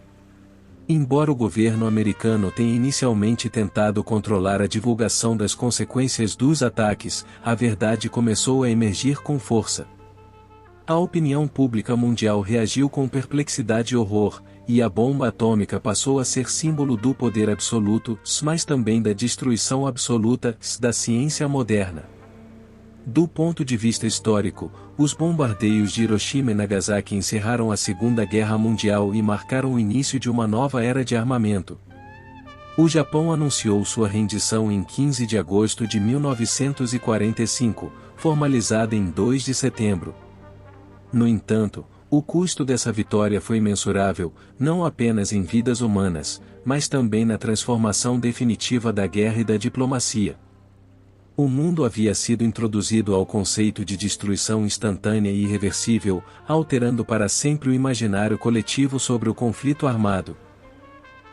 Embora o governo americano tenha inicialmente tentado controlar a divulgação das consequências dos ataques, a verdade começou a emergir com força. A opinião pública mundial reagiu com perplexidade e horror, e a bomba atômica passou a ser símbolo do poder absoluto, mas também da destruição absoluta da ciência moderna. Do ponto de vista histórico, os bombardeios de Hiroshima e Nagasaki encerraram a Segunda Guerra Mundial e marcaram o início de uma nova era de armamento. O Japão anunciou sua rendição em 15 de agosto de 1945, formalizada em 2 de setembro. No entanto, O custo dessa vitória foi imensurável, não apenas em vidas humanas, mas também na transformação definitiva da guerra e da diplomacia. O mundo havia sido introduzido ao conceito de destruição instantânea e irreversível, alterando para sempre o imaginário coletivo sobre o conflito armado.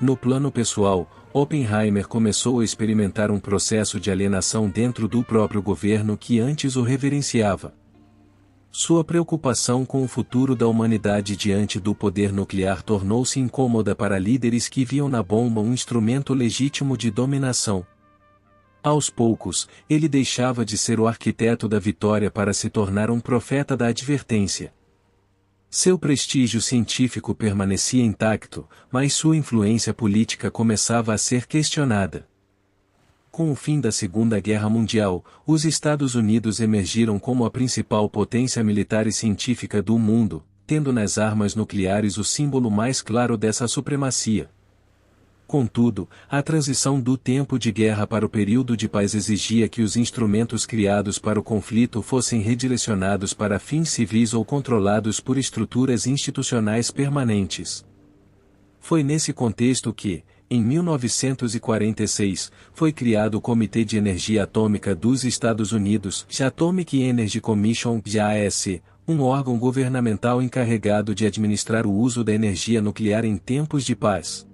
No plano pessoal, Oppenheimer começou a experimentar um processo de alienação dentro do próprio governo que antes o reverenciava. Sua preocupação com o futuro da humanidade diante do poder nuclear tornou-se incômoda para líderes que viam na bomba um instrumento legítimo de dominação. Aos poucos, ele deixava de ser o arquiteto da vitória para se tornar um profeta da advertência. Seu prestígio científico permanecia intacto, mas sua influência política começava a ser questionada. Com o fim da Segunda Guerra Mundial, os Estados Unidos emergiram como a principal potência militar e científica do mundo, tendo nas armas nucleares o símbolo mais claro dessa supremacia. Contudo, a transição do tempo de guerra para o período de paz exigia que os instrumentos criados para o conflito fossem redirecionados para fins civis ou controlados por estruturas institucionais permanentes. Foi nesse contexto que, em 1946, foi criado o Comitê de Energia Atômica dos Estados Unidos, Atomic Energy Commission (AEC), um órgão governamental encarregado de administrar o uso da energia nuclear em tempos de paz.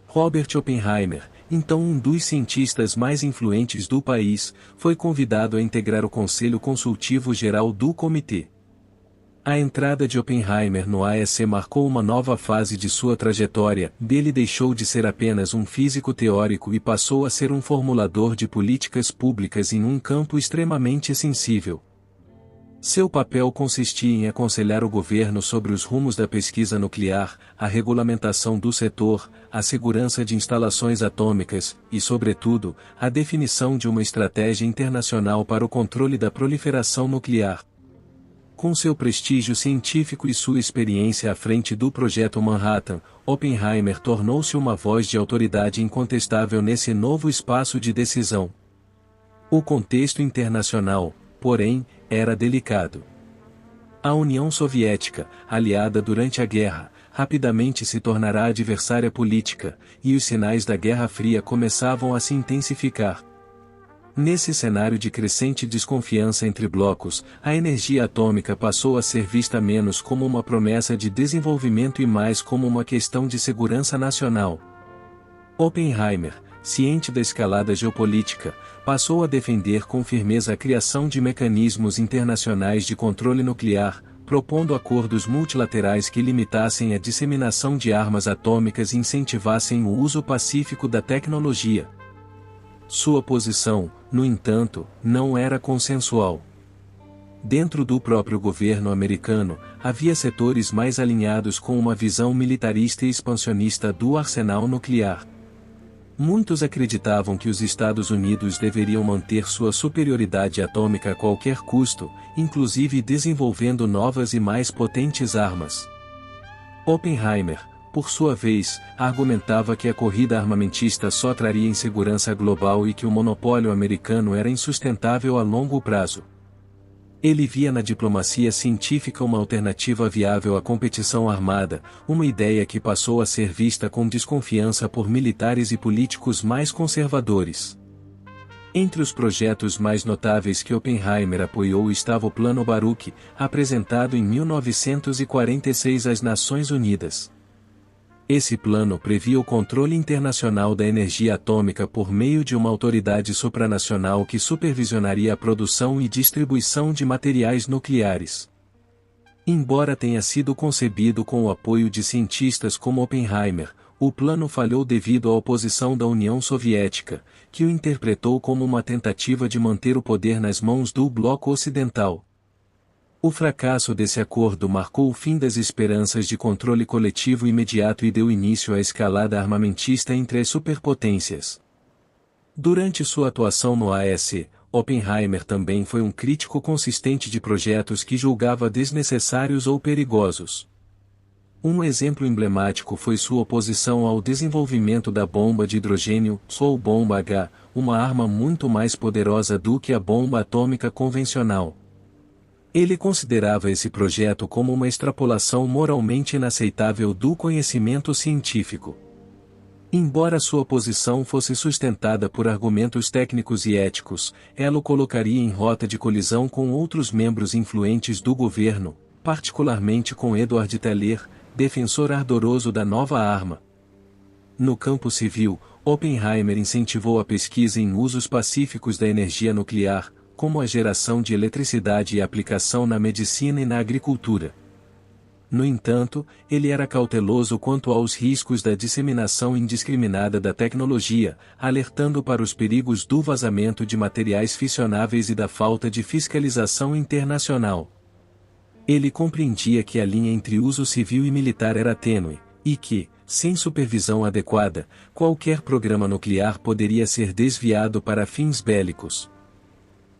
Robert Oppenheimer, então um dos cientistas mais influentes do país, foi convidado a integrar o Conselho Consultivo Geral do Comitê. A entrada de Oppenheimer no AEC marcou uma nova fase de sua trajetória. Ele deixou de ser apenas um físico teórico e passou a ser um formulador de políticas públicas em um campo extremamente sensível. Seu papel consistia em aconselhar o governo sobre os rumos da pesquisa nuclear, a regulamentação do setor, a segurança de instalações atômicas e, sobretudo, a definição de uma estratégia internacional para o controle da proliferação nuclear. Com seu prestígio científico e sua experiência à frente do Projeto Manhattan, Oppenheimer tornou-se uma voz de autoridade incontestável nesse novo espaço de decisão. O contexto internacional, porém, era delicado. A União Soviética, aliada durante a guerra, rapidamente se tornará adversária política, e os sinais da Guerra Fria começavam a se intensificar. Nesse cenário de crescente desconfiança entre blocos, a energia atômica passou a ser vista menos como uma promessa de desenvolvimento e mais como uma questão de segurança nacional. Oppenheimer, ciente da escalada geopolítica, passou a defender com firmeza a criação de mecanismos internacionais de controle nuclear, propondo acordos multilaterais que limitassem a disseminação de armas atômicas e incentivassem o uso pacífico da tecnologia. Sua posição, no entanto, não era consensual. Dentro do próprio governo americano, havia setores mais alinhados com uma visão militarista e expansionista do arsenal nuclear. Muitos acreditavam que os Estados Unidos deveriam manter sua superioridade atômica a qualquer custo, inclusive desenvolvendo novas e mais potentes armas. Oppenheimer, por sua vez, argumentava que a corrida armamentista só traria insegurança global e que o monopólio americano era insustentável a longo prazo. Ele via na diplomacia científica uma alternativa viável à competição armada, uma ideia que passou a ser vista com desconfiança por militares e políticos mais conservadores. Entre os projetos mais notáveis que Oppenheimer apoiou estava o Plano Baruch, apresentado em 1946 às Nações Unidas. Esse plano previa o controle internacional da energia atômica por meio de uma autoridade supranacional que supervisionaria a produção e distribuição de materiais nucleares. Embora tenha sido concebido com o apoio de cientistas como Oppenheimer, o plano falhou devido à oposição da União Soviética, que o interpretou como uma tentativa de manter o poder nas mãos do bloco ocidental. O fracasso desse acordo marcou o fim das esperanças de controle coletivo imediato e deu início à escalada armamentista entre as superpotências. Durante sua atuação no AEC, Oppenheimer também foi um crítico consistente de projetos que julgava desnecessários ou perigosos. Um exemplo emblemático foi sua oposição ao desenvolvimento da bomba de hidrogênio, ou bomba H, uma arma muito mais poderosa do que a bomba atômica convencional. Ele considerava esse projeto como uma extrapolação moralmente inaceitável do conhecimento científico. Embora sua posição fosse sustentada por argumentos técnicos e éticos, ela o colocaria em rota de colisão com outros membros influentes do governo, particularmente com Edward Teller, defensor ardoroso da nova arma. No campo civil, Oppenheimer incentivou a pesquisa em usos pacíficos da energia nuclear, como a geração de eletricidade e aplicação na medicina e na agricultura. No entanto, ele era cauteloso quanto aos riscos da disseminação indiscriminada da tecnologia, alertando para os perigos do vazamento de materiais fissionáveis e da falta de fiscalização internacional. Ele compreendia que a linha entre uso civil e militar era tênue, e que, sem supervisão adequada, qualquer programa nuclear poderia ser desviado para fins bélicos.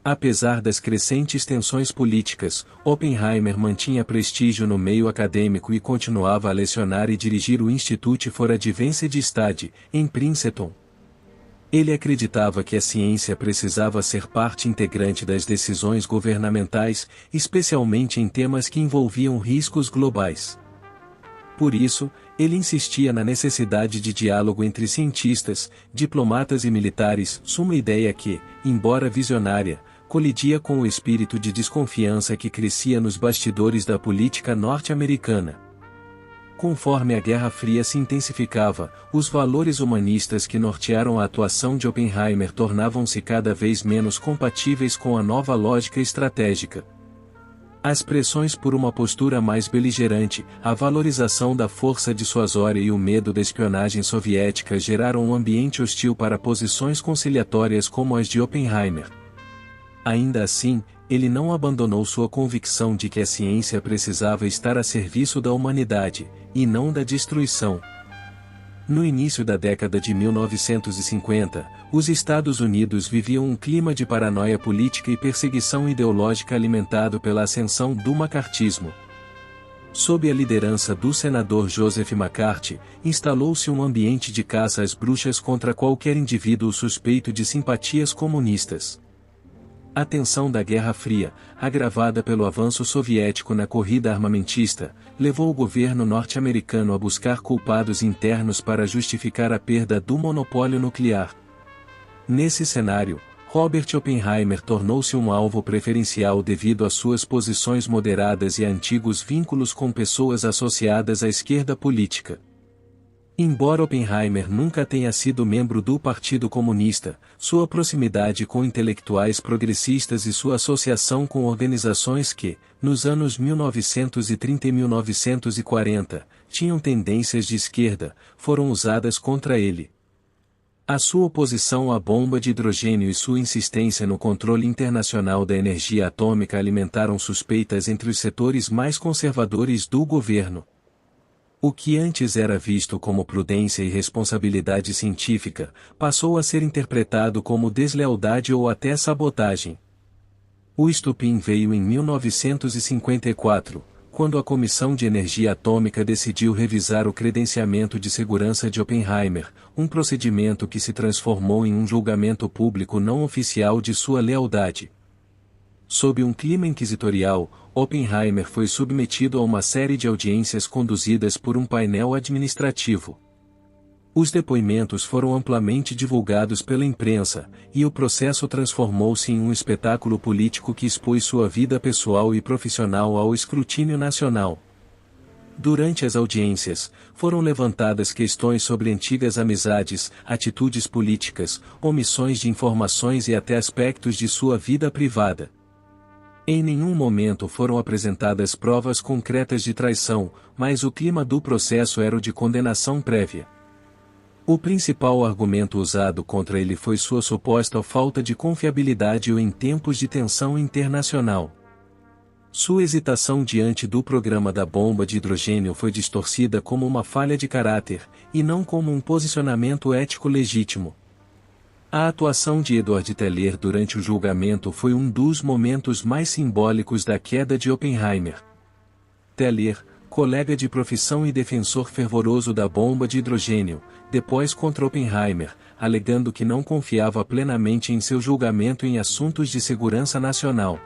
Apesar das crescentes tensões políticas, Oppenheimer mantinha prestígio no meio acadêmico e continuava a lecionar e dirigir o Institute for Advanced Study, em Princeton. Ele acreditava que a ciência precisava ser parte integrante das decisões governamentais, especialmente em temas que envolviam riscos globais. Por isso, ele insistia na necessidade de diálogo entre cientistas, diplomatas e militares, uma ideia que, embora visionária, colidia com o espírito de desconfiança que crescia nos bastidores da política norte-americana. Conforme a Guerra Fria se intensificava, os valores humanistas que nortearam a atuação de Oppenheimer tornavam-se cada vez menos compatíveis com a nova lógica estratégica. As pressões por uma postura mais beligerante, a valorização da força dissuasória e o medo da espionagem soviética geraram um ambiente hostil para posições conciliatórias como as de Oppenheimer. Ainda assim, ele não abandonou sua convicção de que a ciência precisava estar a serviço da humanidade, e não da destruição. No início da década de 1950, os Estados Unidos viviam um clima de paranoia política e perseguição ideológica alimentado pela ascensão do macartismo. Sob a liderança do senador Joseph McCarthy, instalou-se um ambiente de caça às bruxas contra qualquer indivíduo suspeito de simpatias comunistas. A tensão da Guerra Fria, agravada pelo avanço soviético na corrida armamentista, levou o governo norte-americano a buscar culpados internos para justificar a perda do monopólio nuclear. Nesse cenário, Robert Oppenheimer tornou-se um alvo preferencial devido às suas posições moderadas e antigos vínculos com pessoas associadas à esquerda política. Embora Oppenheimer nunca tenha sido membro do Partido Comunista, sua proximidade com intelectuais progressistas e sua associação com organizações que, nos anos 1930 e 1940, tinham tendências de esquerda, foram usadas contra ele. A sua oposição à bomba de hidrogênio e sua insistência no controle internacional da energia atômica alimentaram suspeitas entre os setores mais conservadores do governo. O que antes era visto como prudência e responsabilidade científica, passou a ser interpretado como deslealdade ou até sabotagem. O estopim veio em 1954, quando a Comissão de Energia Atômica decidiu revisar o credenciamento de segurança de Oppenheimer, um procedimento que se transformou em um julgamento público não oficial de sua lealdade. Sob um clima inquisitorial, Oppenheimer foi submetido a uma série de audiências conduzidas por um painel administrativo. Os depoimentos foram amplamente divulgados pela imprensa, e o processo transformou-se em um espetáculo político que expôs sua vida pessoal e profissional ao escrutínio nacional. Durante as audiências, foram levantadas questões sobre antigas amizades, atitudes políticas, omissões de informações e até aspectos de sua vida privada. Em nenhum momento foram apresentadas provas concretas de traição, mas o clima do processo era o de condenação prévia. O principal argumento usado contra ele foi sua suposta falta de confiabilidade em tempos de tensão internacional. Sua hesitação diante do programa da bomba de hidrogênio foi distorcida como uma falha de caráter, e não como um posicionamento ético legítimo. A atuação de Edward Teller durante o julgamento foi um dos momentos mais simbólicos da queda de Oppenheimer. Teller, colega de profissão e defensor fervoroso da bomba de hidrogênio, depôs contra Oppenheimer, alegando que não confiava plenamente em seu julgamento em assuntos de segurança nacional.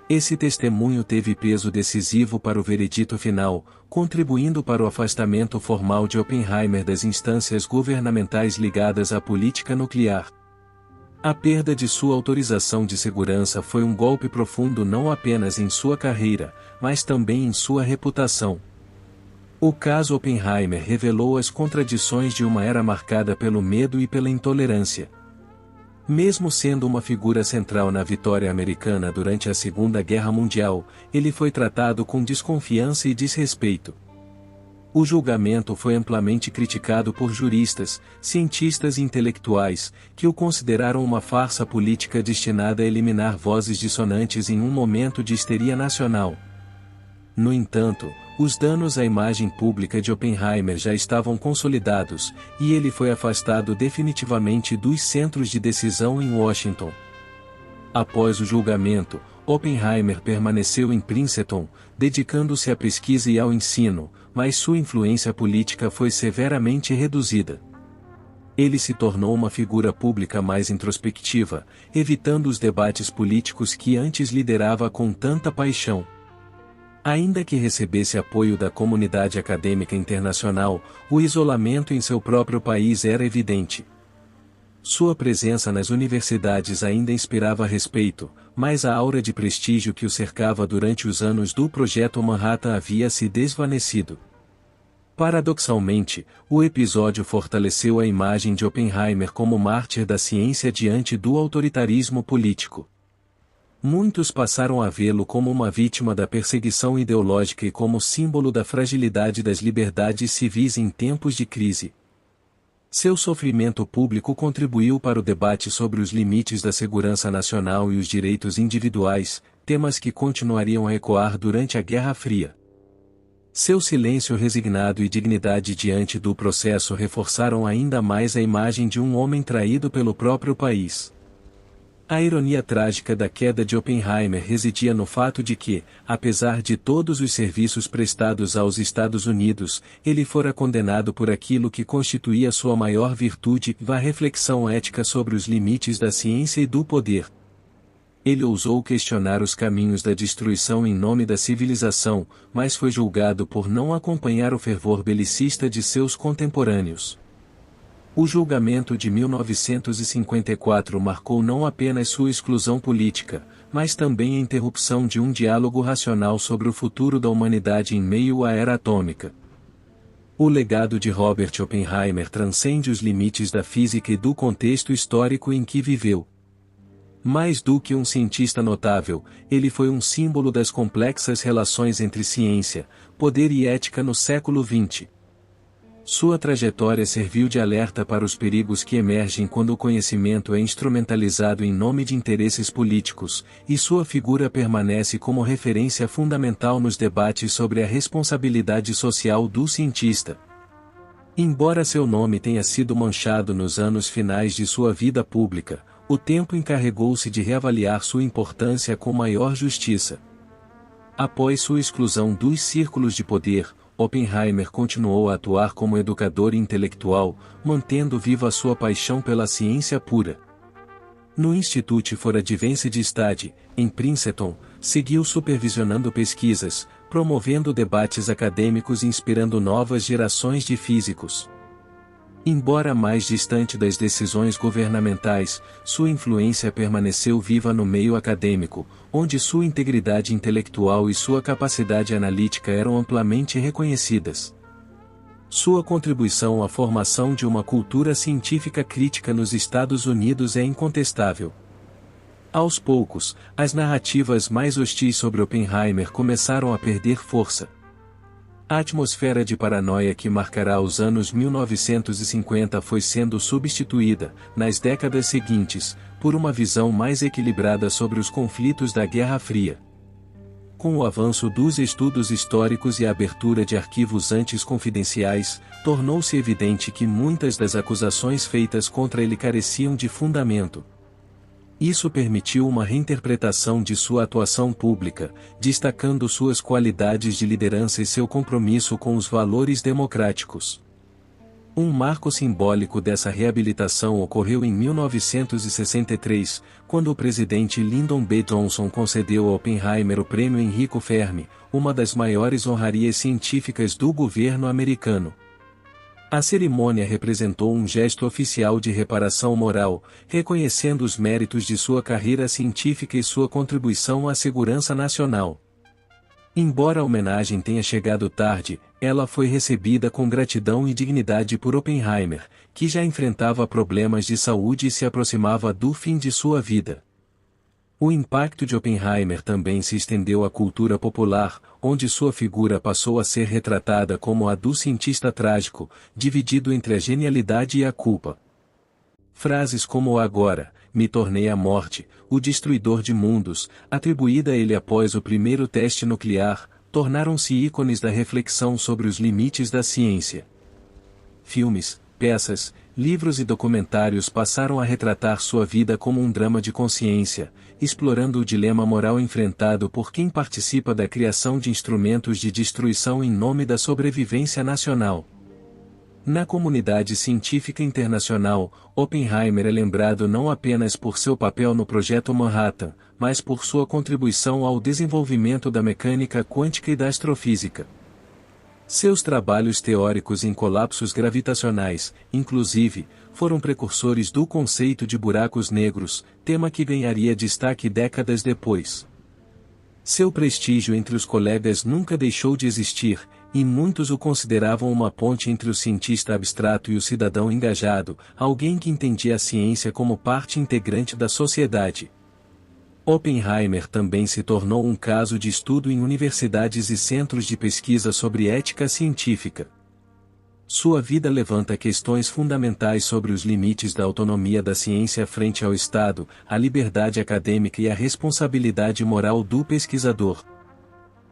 Esse testemunho teve peso decisivo para o veredito final, contribuindo para o afastamento formal de Oppenheimer das instâncias governamentais ligadas à política nuclear. A perda de sua autorização de segurança foi um golpe profundo não apenas em sua carreira, mas também em sua reputação. O caso Oppenheimer revelou as contradições de uma era marcada pelo medo e pela intolerância. Mesmo sendo uma figura central na vitória americana durante a Segunda Guerra Mundial, ele foi tratado com desconfiança e desrespeito. O julgamento foi amplamente criticado por juristas, cientistas e intelectuais, que o consideraram uma farsa política destinada a eliminar vozes dissonantes em um momento de histeria nacional. No entanto, os danos à imagem pública de Oppenheimer já estavam consolidados, e ele foi afastado definitivamente dos centros de decisão em Washington. Após o julgamento, Oppenheimer permaneceu em Princeton, dedicando-se à pesquisa e ao ensino, mas sua influência política foi severamente reduzida. Ele se tornou uma figura pública mais introspectiva, evitando os debates políticos que antes liderava com tanta paixão. Ainda que recebesse apoio da comunidade acadêmica internacional, o isolamento em seu próprio país era evidente. Sua presença nas universidades ainda inspirava respeito, mas a aura de prestígio que o cercava durante os anos do Projeto Manhattan havia se desvanecido. Paradoxalmente, o episódio fortaleceu a imagem de Oppenheimer como mártir da ciência diante do autoritarismo político. Muitos passaram a vê-lo como uma vítima da perseguição ideológica e como símbolo da fragilidade das liberdades civis em tempos de crise. Seu sofrimento público contribuiu para o debate sobre os limites da segurança nacional e os direitos individuais, temas que continuariam a ecoar durante a Guerra Fria. Seu silêncio resignado e dignidade diante do processo reforçaram ainda mais a imagem de um homem traído pelo próprio país. A ironia trágica da queda de Oppenheimer residia no fato de que, apesar de todos os serviços prestados aos Estados Unidos, ele fora condenado por aquilo que constituía sua maior virtude, a reflexão ética sobre os limites da ciência e do poder. Ele ousou questionar os caminhos da destruição em nome da civilização, mas foi julgado por não acompanhar o fervor belicista de seus contemporâneos. O julgamento de 1954 marcou não apenas sua exclusão política, mas também a interrupção de um diálogo racional sobre o futuro da humanidade em meio à era atômica. O legado de Robert Oppenheimer transcende os limites da física e do contexto histórico em que viveu. Mais do que um cientista notável, ele foi um símbolo das complexas relações entre ciência, poder e ética no século XX. Sua trajetória serviu de alerta para os perigos que emergem quando o conhecimento é instrumentalizado em nome de interesses políticos, e sua figura permanece como referência fundamental nos debates sobre a responsabilidade social do cientista. Embora seu nome tenha sido manchado nos anos finais de sua vida pública, o tempo encarregou-se de reavaliar sua importância com maior justiça. Após sua exclusão dos círculos de poder, Oppenheimer continuou a atuar como educador intelectual, mantendo viva sua paixão pela ciência pura. No Institute for Advanced Study, em Princeton, seguiu supervisionando pesquisas, promovendo debates acadêmicos e inspirando novas gerações de físicos. Embora mais distante das decisões governamentais, sua influência permaneceu viva no meio acadêmico, onde sua integridade intelectual e sua capacidade analítica eram amplamente reconhecidas. Sua contribuição à formação de uma cultura científica crítica nos Estados Unidos é incontestável. Aos poucos, as narrativas mais hostis sobre Oppenheimer começaram a perder força. A atmosfera de paranoia que marcará os anos 1950 foi sendo substituída, nas décadas seguintes, por uma visão mais equilibrada sobre os conflitos da Guerra Fria. Com o avanço dos estudos históricos e a abertura de arquivos antes confidenciais, tornou-se evidente que muitas das acusações feitas contra ele careciam de fundamento. Isso permitiu uma reinterpretação de sua atuação pública, destacando suas qualidades de liderança e seu compromisso com os valores democráticos. Um marco simbólico dessa reabilitação ocorreu em 1963, quando o presidente Lyndon B. Johnson concedeu a Oppenheimer o Prêmio Enrico Fermi, uma das maiores honrarias científicas do governo americano. A cerimônia representou um gesto oficial de reparação moral, reconhecendo os méritos de sua carreira científica e sua contribuição à segurança nacional. Embora a homenagem tenha chegado tarde, ela foi recebida com gratidão e dignidade por Oppenheimer, que já enfrentava problemas de saúde e se aproximava do fim de sua vida. O impacto de Oppenheimer também se estendeu à cultura popular, onde sua figura passou a ser retratada como a do cientista trágico, dividido entre a genialidade e a culpa. Frases como agora, me tornei a morte, o destruidor de mundos, atribuída a ele após o primeiro teste nuclear, tornaram-se ícones da reflexão sobre os limites da ciência. Filmes, peças, livros e documentários passaram a retratar sua vida como um drama de consciência, explorando o dilema moral enfrentado por quem participa da criação de instrumentos de destruição em nome da sobrevivência nacional. Na comunidade científica internacional, Oppenheimer é lembrado não apenas por seu papel no Projeto Manhattan, mas por sua contribuição ao desenvolvimento da mecânica quântica e da astrofísica. Seus trabalhos teóricos em colapsos gravitacionais, inclusive, foram precursores do conceito de buracos negros, tema que ganharia destaque décadas depois. Seu prestígio entre os colegas nunca deixou de existir, e muitos o consideravam uma ponte entre o cientista abstrato e o cidadão engajado, alguém que entendia a ciência como parte integrante da sociedade. Oppenheimer também se tornou um caso de estudo em universidades e centros de pesquisa sobre ética científica. Sua vida levanta questões fundamentais sobre os limites da autonomia da ciência frente ao Estado, a liberdade acadêmica e a responsabilidade moral do pesquisador.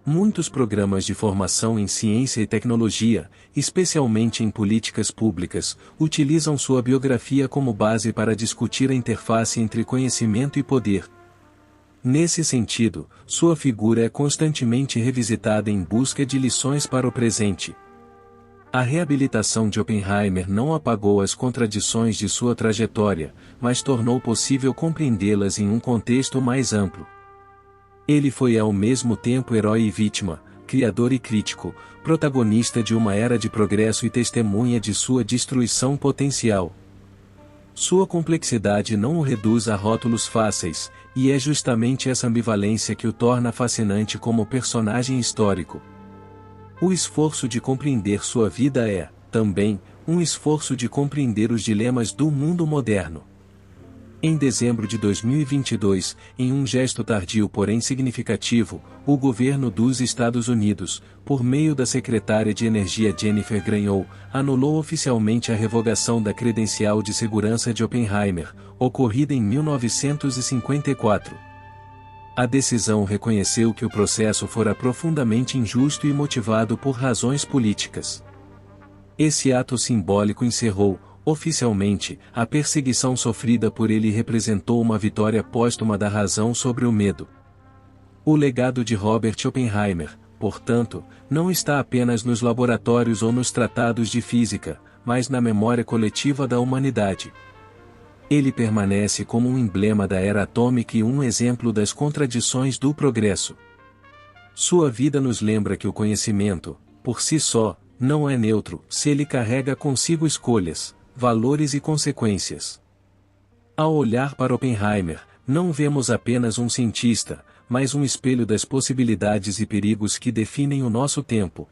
Muitos programas de formação em ciência e tecnologia, especialmente em políticas públicas, utilizam sua biografia como base para discutir a interface entre conhecimento e poder. Nesse sentido, sua figura é constantemente revisitada em busca de lições para o presente. A reabilitação de Oppenheimer não apagou as contradições de sua trajetória, mas tornou possível compreendê-las em um contexto mais amplo. Ele foi ao mesmo tempo herói e vítima, criador e crítico, protagonista de uma era de progresso e testemunha de sua destruição potencial. Sua complexidade não o reduz a rótulos fáceis, e é justamente essa ambivalência que o torna fascinante como personagem histórico. O esforço de compreender sua vida é, também, um esforço de compreender os dilemas do mundo moderno. Em dezembro de 2022, em um gesto tardio porém significativo, o governo dos Estados Unidos, por meio da secretária de Energia Jennifer Granholm, anulou oficialmente a revogação da credencial de segurança de Oppenheimer, ocorrida em 1954. A decisão reconheceu que o processo fora profundamente injusto e motivado por razões políticas. Esse ato simbólico encerrou, oficialmente, a perseguição sofrida por ele e representou uma vitória póstuma da razão sobre o medo. O legado de Robert Oppenheimer, portanto, não está apenas nos laboratórios ou nos tratados de física, mas na memória coletiva da humanidade. Ele permanece como um emblema da era atômica e um exemplo das contradições do progresso. Sua vida nos lembra que o conhecimento, por si só, não é neutro, se ele carrega consigo escolhas, valores e consequências. Ao olhar para Oppenheimer, não vemos apenas um cientista, mas um espelho das possibilidades e perigos que definem o nosso tempo.